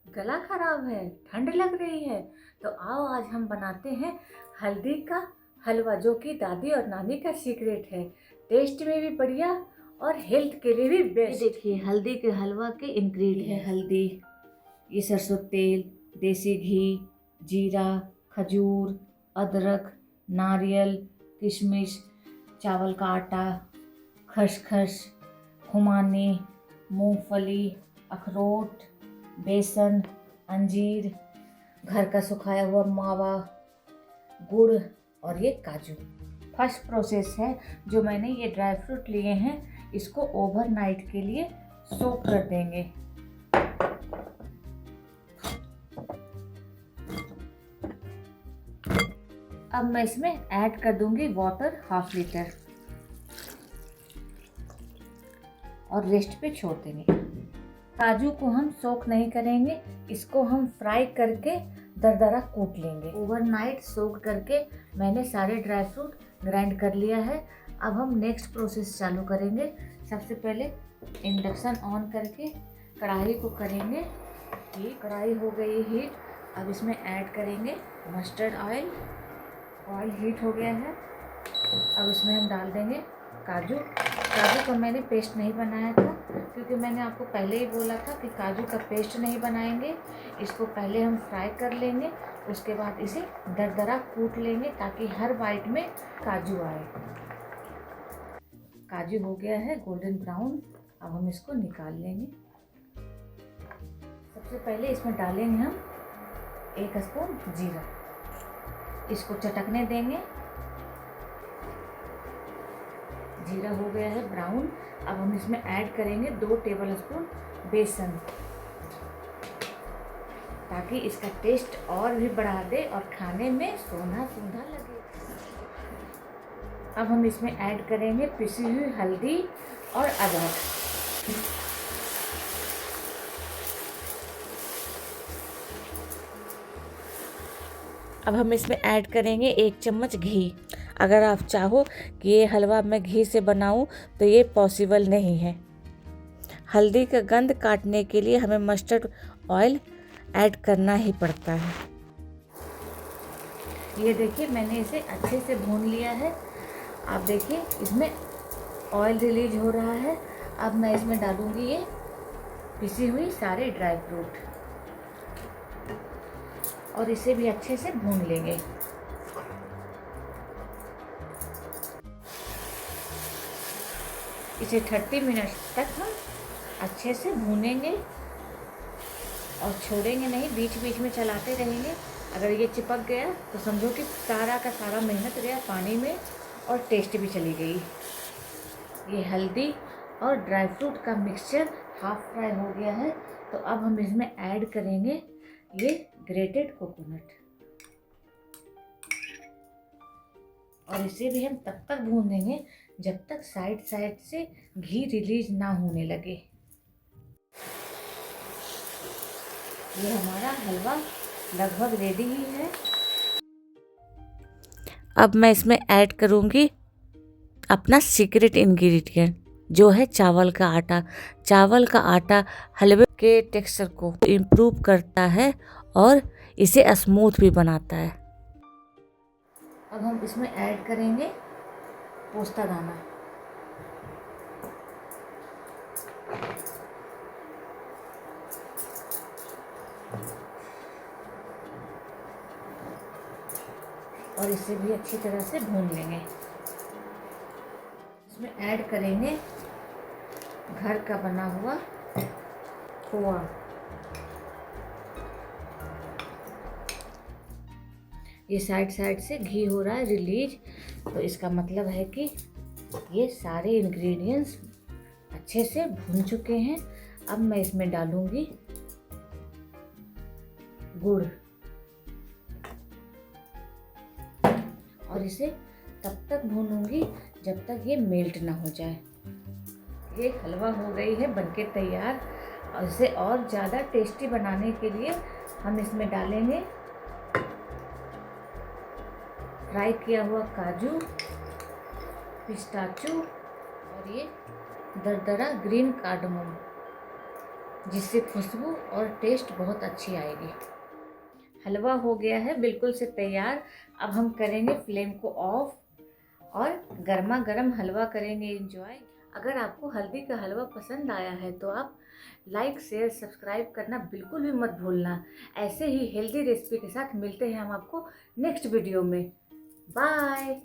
गला खराब है, ठंड लग रही है, तो आओ आज हम बनाते हैं हल्दी का हलवा, जो कि दादी और नानी का सीक्रेट है। टेस्ट में भी बढ़िया और हेल्थ के लिए भी बेस्ट। देखिए हल्दी के हलवा के इंग्रेडिएंट है हल्दी, ये सरसों तेल, देसी घी, जीरा, खजूर, अदरक, नारियल, किशमिश, चावल का आटा, खसखस, खुमानी, मूंगफली, अखरोट, बेसन, अंजीर, घर का सुखाया हुआ मावा, गुड़ और ये काजू। फर्स्ट प्रोसेस है जो मैंने ये ड्राई फ्रूट लिए हैं, इसको ओवरनाइट के लिए सोक कर देंगे। अब मैं इसमें ऐड कर दूंगी वाटर 1/2 लीटर और रेस्ट पे छोड़ देंगे। काजू को हम सोक नहीं करेंगे, इसको हम फ्राई करके दरदरा कूट लेंगे। ओवरनाइट सोक करके मैंने सारे ड्राई फ्रूट ग्राइंड कर लिया है। अब हम नेक्स्ट प्रोसेस चालू करेंगे। सबसे पहले इंडक्शन ऑन करके कढ़ाई को करेंगे हीट। कढ़ाई हो गई हीट, अब इसमें ऐड करेंगे मस्टर्ड ऑयल। ऑयल हीट हो गया है, अब इसमें हम डाल देंगे काजू। काजू का मैंने पेस्ट नहीं बनाया था, क्योंकि मैंने आपको पहले ही बोला था कि काजू का पेस्ट नहीं बनाएंगे। इसको पहले हम फ्राई कर लेंगे, उसके बाद इसे दरदरा कूट लेंगे ताकि हर बाइट में काजू आए। काजू हो गया है गोल्डन ब्राउन, अब हम इसको निकाल लेंगे। सबसे पहले इसमें डालेंगे हम 1 स्पून जीरा, इसको चटकने देंगे। जीरा हो गया है ब्राउन, अब हम इसमें ऐड करेंगे 2 टेबलस्पून बेसन, ताकि इसका टेस्ट और भी बढ़ा दे और खाने में सोंधा सोंधा लगे। अब हम इसमें ऐड करेंगे पिसी हुई हल्दी और अदरक। अब हम इसमें ऐड करेंगे 1 चम्मच घी। अगर आप चाहो कि ये हलवा मैं घी से बनाऊं तो ये पॉसिबल नहीं है। हल्दी का गंध काटने के लिए हमें मस्टर्ड ऑयल ऐड करना ही पड़ता है। ये देखिए मैंने इसे अच्छे से भून लिया है। आप देखिए इसमें ऑयल रिलीज हो रहा है। अब मैं इसमें डालूंगी ये पिसी हुई सारे ड्राई फ्रूट और इसे भी अच्छे से भून लेंगे। इसे 30 मिनट तक हम अच्छे से भूनेंगे और छोड़ेंगे नहीं, बीच बीच में चलाते रहेंगे। अगर ये चिपक गया तो समझो कि सारा का सारा मेहनत गया पानी में और टेस्ट भी चली गई। ये हल्दी और ड्राई फ्रूट का मिक्सचर हाफ फ्राई हो गया है, तो अब हम इसमें ऐड करेंगे ये ग्रेटेड कोकोनट और इसे भी हम तब तक भून देंगे जब तक साइड साइड से घी रिलीज ना होने लगे। ये हमारा हलवा लगभग रेडी ही है। अब मैं इसमें ऐड करूँगी अपना सीक्रेट इंग्रेडिएंट, जो है चावल का आटा। चावल का आटा हलवे के टेक्सचर को इम्प्रूव करता है और इसे स्मूथ भी बनाता है। अब हम इसमें ऐड करेंगे पोस्ता दाना। और इसे भी अच्छी तरह से भून लेंगे। इसमें ऐड करेंगे घर का बना हुआ खोआ। ये साइड साइड से घी हो रहा है रिलीज, तो इसका मतलब है कि ये सारे इंग्रेडिएंट्स अच्छे से भून चुके हैं। अब मैं इसमें डालूंगी गुड़ और इसे तब तक भूनूंगी जब तक ये मेल्ट ना हो जाए। ये हलवा हो गई है बनके तैयार, और इसे और ज़्यादा टेस्टी बनाने के लिए हम इसमें डालेंगे फ्राई किया हुआ काजू, पिस्ताचू और ये दरदरा ग्रीन कार्डमम। जिससे खुशबू और टेस्ट बहुत अच्छी आएगी। हलवा हो गया है बिल्कुल से तैयार। अब हम करेंगे फ्लेम को ऑफ और गर्मा गर्म हलवा करेंगे एंजॉय। अगर आपको हल्दी का हलवा पसंद आया है तो आप लाइक शेयर सब्सक्राइब करना बिल्कुल भी मत भूलना। ऐसे ही हेल्दी रेसिपी के साथ मिलते हैं हम आपको नेक्स्ट वीडियो में। बाय।